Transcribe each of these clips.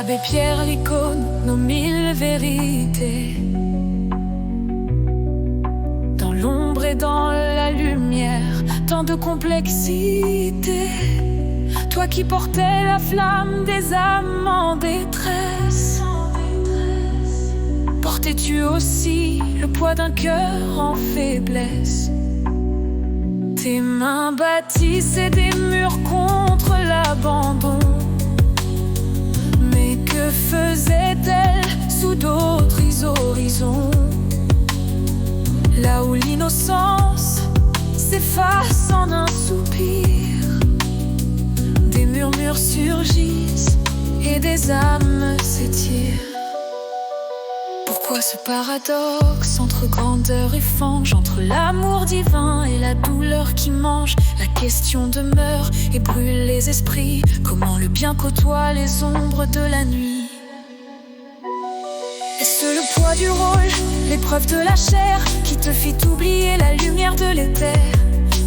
L'abbé Pierre, l'icône, nos 1000 vérités. Dans l'ombre et dans la lumière, tant de complexité. Toi qui portais la flamme des âmes en détresse, portais-tu aussi le poids d'un cœur en faiblesse? Tes mains bâtissaient des murs contre l'abandon. Mais que faisaient-elles sous d'autres horizons? Là où l'innocence s'efface en un soupir, des murmures surgissent et des âmes s'étirent. Pourquoi ce paradoxe entre grandeur et fange, entre l'amour divin et la douleur qui mange? La question demeure et brûle les esprits. Comment le bien côtoie les ombres de la nuit? Est-ce le poids du rôle, l'épreuve de la chair, qui te fit oublier la lumière de l'éther?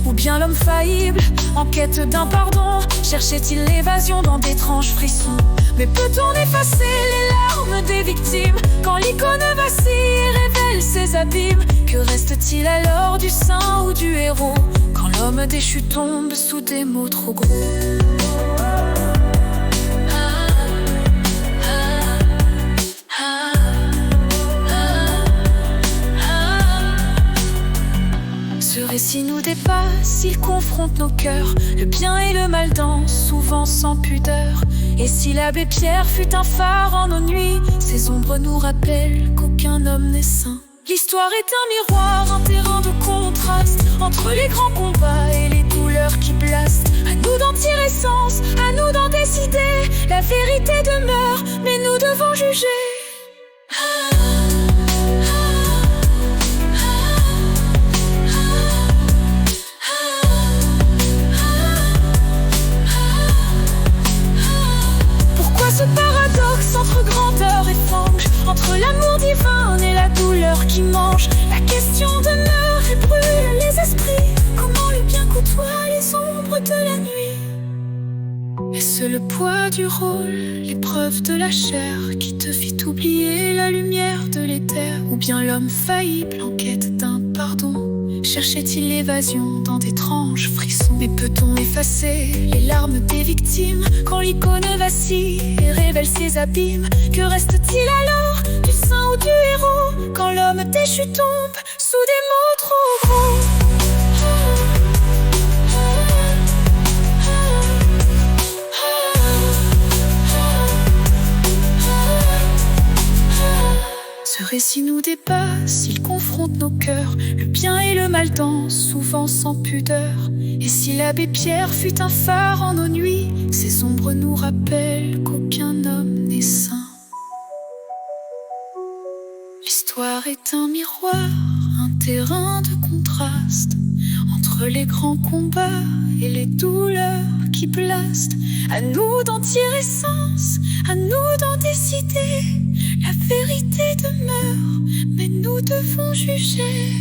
Ou bien l'homme faillible, en quête d'un pardon, cherchait-il l'évasion dans d'étranges frissons? Mais peut-on effacer les larmes des victimes quand l'icône vacille et révèle ses abîmes? Que reste-t-il alors du saint ou du héros quand l'homme déchu tombe sous des mots trop gros? Ce récit nous dépasse, il confronte nos cœurs. Le bien et le mal dansent, souvent sans pudeur. Et si l'abbé Pierre fut un phare en nos nuits, ces ombres nous rappellent qu'aucun homme n'est saint. L'histoire est un miroir, un terrain de contraste entre les grands combats et les douleurs qui blastent. À nous d'en tirer sens, à nous d'en décider. La vérité demeure, mais nous devons juger. Ce paradoxe entre grandeur et fange, entre l'amour divin et la douleur qui mange. La question demeure et brûle les esprits. Comment le bien côtoie les ombres de la nuit? Est-ce le poids du rôle, l'épreuve de la chair, qui te fit oublier la lumière de l'éther? Ou bien l'homme faillible en quête d'un pardon, cherchait-il l'évasion dans d'étranges frissons? Mais peut-on effacer les larmes des victimes quand l'icône vacille et révèle ses abîmes? Que reste-t-il alors du saint ou du héros quand l'homme déchu tombe sous des mots trop gros? Ce récit nous dépasse, il confronte nos cœurs. Le bien et le mal dansent, souvent sans pudeur. Et si l'abbé Pierre fut un phare en nos nuits, ces ombres nous rappellent qu'aucun homme n'est saint. L'histoire est un miroir, un terrain de contraste entre les grands combats et les douleurs qui blastent. À nous d'en tirer sens, à nous d'en décider. La vérité demeure, mais nous devons juger.